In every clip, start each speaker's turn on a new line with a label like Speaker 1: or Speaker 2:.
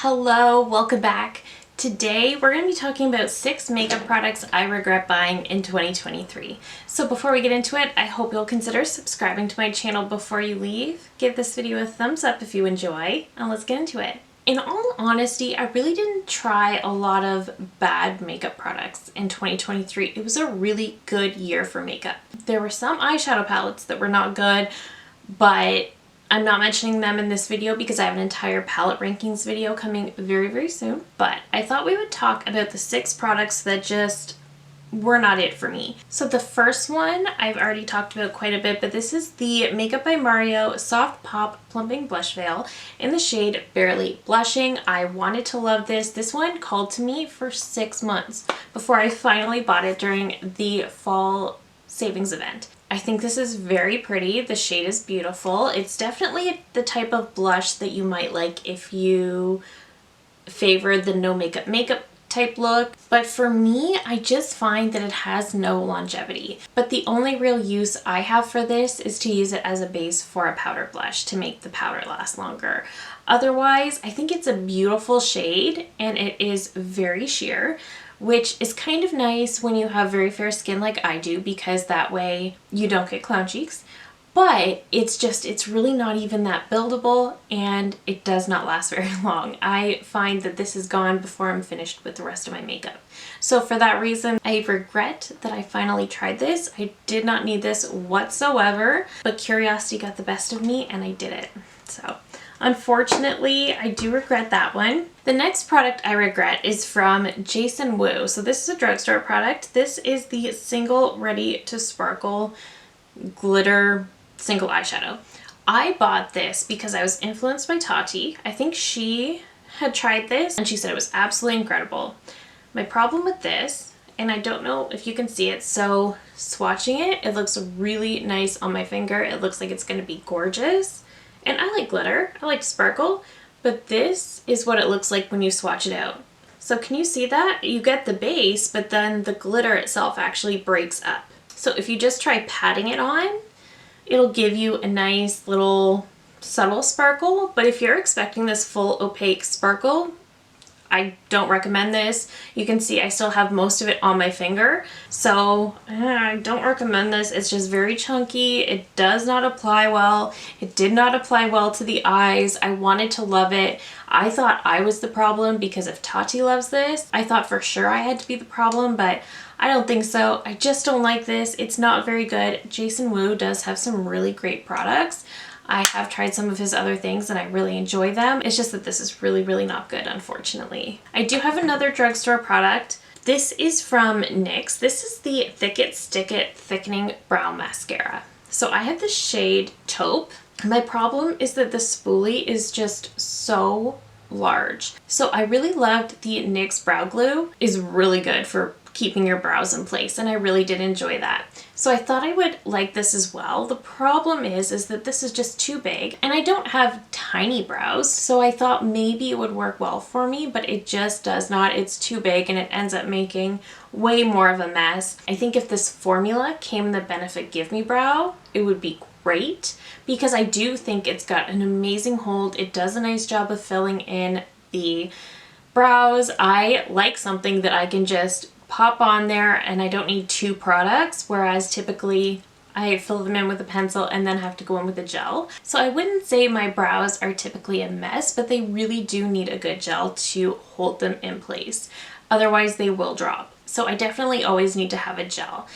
Speaker 1: Hello, welcome back. Today we're going to be talking about 6 makeup products I regret buying in 2023. So before we get into it, I hope you'll consider subscribing to my channel before you leave. Give this video a thumbs up if you enjoy, and let's get into it. In all honesty, I really didn't try a lot of bad makeup products in 2023. It was a really good year for makeup. There were some eyeshadow palettes that were not good, but I'm not mentioning them in this video because I have an entire palette rankings video coming very soon. But I thought we would talk about the 6 products that just were not it for me. So the first one I've already talked about quite a bit, but this is the Makeup by Mario Soft Pop Plumping Blush Veil in the shade Barely Blushing. I wanted to love this. This one called to me for 6 months before I finally bought it during the fall savings event. I think this is very pretty. The shade is beautiful. It's definitely the type of blush that you might like if you favor the no makeup type look. But for me, I just find that it has no longevity. But the only real use I have for this is to use it as a base for a powder blush to make the powder last longer. Otherwise, I think it's a beautiful shade and it is very sheer, which is kind of nice when you have very fair skin like I do, because that way you don't get clown cheeks. But it's really not even that buildable, and it does not last very long. I find that this is gone before I'm finished with the rest of my makeup. So for that reason, I regret that I finally tried this. I did not need this whatsoever, but curiosity got the best of me and I did it. So unfortunately, I do regret that one. The next product I regret is from Jason Wu. So this is a drugstore product. This is the Single Ready to Sparkle Glitter Single Eyeshadow. I bought this because I was influenced by Tati. I think she had tried this and she said it was absolutely incredible. My problem with this, and I don't know if you can see it, so swatching it, it looks really nice on my finger. It looks like it's going to be gorgeous. And I like glitter, I like sparkle, but this is what it looks like when you swatch it out. So can you see that? You get the base, but then the glitter itself actually breaks up. So if you just try patting it on, it'll give you a nice little subtle sparkle. But if you're expecting this full opaque sparkle, I don't recommend this. You can see I still have most of it on my finger, so I don't recommend this. It's just very chunky. It does not apply well. It did not apply well to the eyes. I wanted to love it. I thought I was the problem because if Tati loves this, I thought for sure I had to be the problem, but I don't think so. I just don't like this. It's not very good. Jason Wu does have some really great products. I have tried some of his other things and I really enjoy them. It's just that this is really not good, unfortunately. I do have another drugstore product. This is from NYX. This is the Thick It Stick It Thickening Brow Mascara. So I have the shade Taupe. My problem is that the spoolie is just so large. So I really loved the NYX Brow Glue. It's really good for keeping your brows in place, and I really did enjoy that. So I thought I would like this as well. The problem is that this is just too big and I don't have tiny brows, so I thought maybe it would work well for me, but it just does not. It's too big and it ends up making way more of a mess. I think if this formula came in the Benefit Give Me Brow, it would be great because I do think it's got an amazing hold. It does a nice job of filling in the brows. I like something that I can just pop on there and I don't need 2 products, whereas typically I fill them in with a pencil and then have to go in with a gel. So I wouldn't say my brows are typically a mess, but they really do need a good gel to hold them in place. Otherwise they will drop. So I definitely always need to have a gel.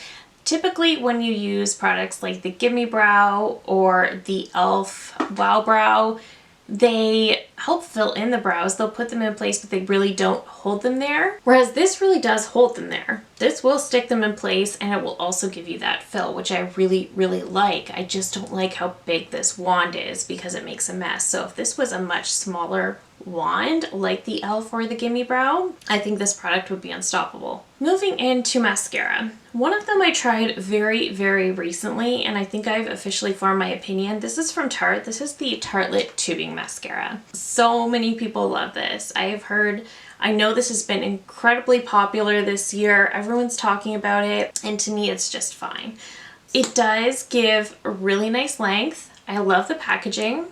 Speaker 1: Typically when you use products like the Gimme Brow or the e.l.f. Wow Brow, they help fill in the brows. They'll put them in place, but they really don't hold them there. Whereas this really does hold them there. This will stick them in place and it will also give you that fill, which I really like. I just don't like how big this wand is because it makes a mess. So if this was a much smaller wand like the e.l.f. or the Gimme Brow, I think this product would be unstoppable. Moving into mascara. One of them I tried very recently and I think I've officially formed my opinion. This is from Tarte. This is the Tartelette Tubing Mascara. So many people love this. I know this has been incredibly popular this year. Everyone's talking about it and to me it's just fine. It does give a really nice length. I love the packaging.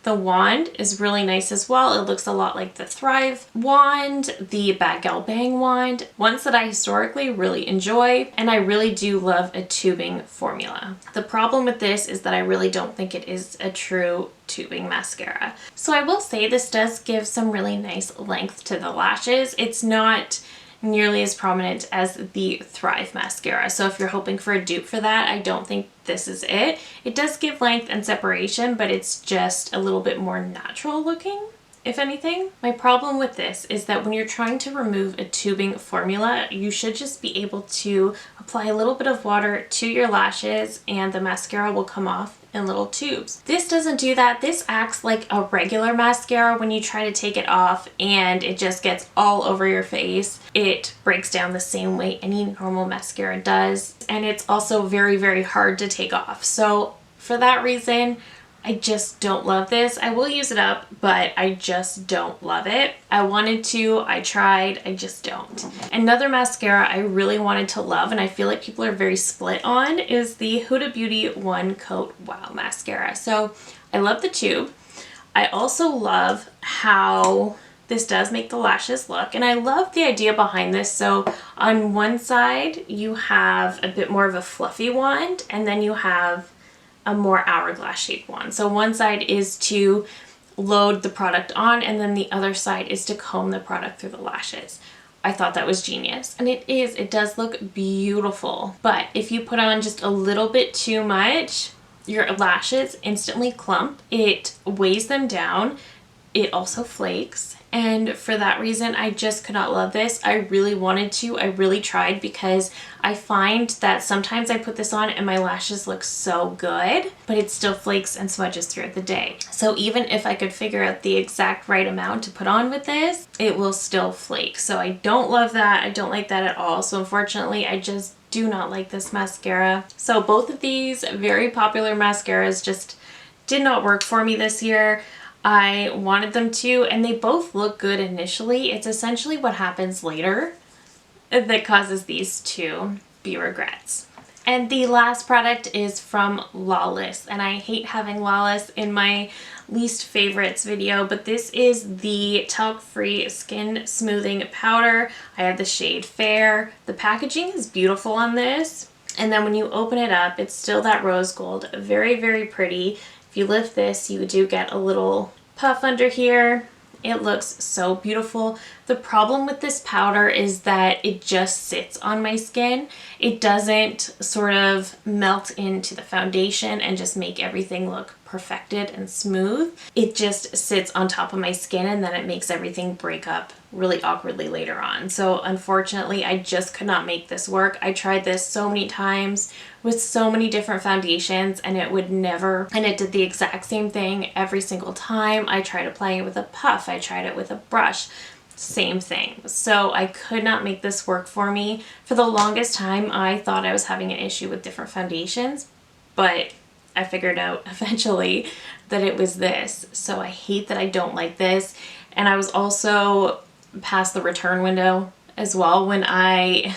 Speaker 1: The wand is really nice as well. It looks a lot like the Thrive wand, the Bad Gal Bang wand, ones that I historically really enjoy, and I really do love a tubing formula. The problem with this is that I really don't think it is a true tubing mascara. So I will say this does give some really nice length to the lashes. It's not nearly as prominent as the Thrive mascara. So if you're hoping for a dupe for that, I don't think this is it. It does give length and separation, but it's just a little bit more natural looking, if anything. My problem with this is that when you're trying to remove a tubing formula, you should just be able to apply a little bit of water to your lashes and the mascara will come off in little tubes. This doesn't do that. This acts like a regular mascara when you try to take it off and it just gets all over your face. It breaks down the same way any normal mascara does, and it's also very, very hard to take off. So for that reason, I just don't love this. I will use it up, but I just don't love it. I wanted to, I tried, I just don't. Another mascara I really wanted to love, and I feel like people are very split on, is the Huda Beauty One Coat Wow Mascara. So I love the tube. I also love how this does make the lashes look, and I love the idea behind this. So on one side, you have a bit more of a fluffy wand, and then you have a more hourglass shaped one. So one side is to load the product on, and then the other side is to comb the product through the lashes. I thought that was genius, and it is. It does look beautiful, but if you put on just a little bit too much, your lashes instantly clump. It weighs them down. It also flakes, and for that reason I just could not love this. I really wanted to. I really tried, because I find that sometimes I put this on and my lashes look so good, but it still flakes and smudges throughout the day. So even if I could figure out the exact right amount to put on with this, it will still flake. So I don't love that. I don't like that at all. So unfortunately, I just do not like this mascara. So both of these very popular mascaras just did not work for me this year. I wanted them to, and they both look good initially. It's essentially what happens later that causes these to be regrets. And the last product is from Lawless, and I hate having Lawless in my least favorites video, but this is the talc-free skin smoothing powder. I have the shade Fair. The packaging is beautiful on this, and then when you open it up, it's still that rose gold. Very, very pretty. If you lift this, you do get a little puff under here. It looks so beautiful. The problem with this powder is that it just sits on my skin. It doesn't sort of melt into the foundation and just make everything look perfected and smooth. It just sits on top of my skin, and then it makes everything break up really awkwardly later on. So unfortunately, I just could not make this work. I tried this so many times with so many different foundations, and it would never, and it did the exact same thing every single time. I tried applying it with a puff. I tried it with a brush. Same thing. So I could not make this work for me. For the longest time, I thought I was having an issue with different foundations, but I figured out eventually that it was this. So I hate that I don't like this. And I was also past the return window as well when I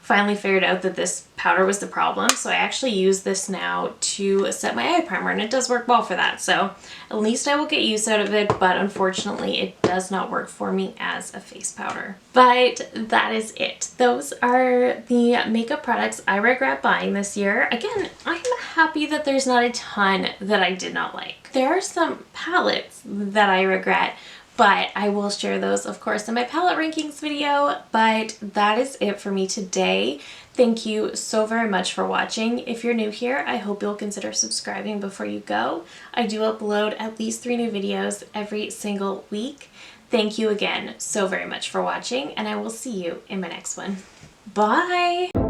Speaker 1: finally figured out that this powder was the problem. So I actually use this now to set my eye primer, and it does work well for that. So at least I will get use out of it, but unfortunately it does not work for me as a face powder. But that is it. Those are the makeup products I regret buying this year. Again, I'm happy that there's not a ton that I did not like. There are some palettes that I regret, but I will share those, of course, in my palette rankings video. But that is it for me today. Thank you so very much for watching. If you're new here, I hope you'll consider subscribing before you go. I do upload at least 3 new videos every single week. Thank you again so very much for watching, and I will see you in my next one. Bye!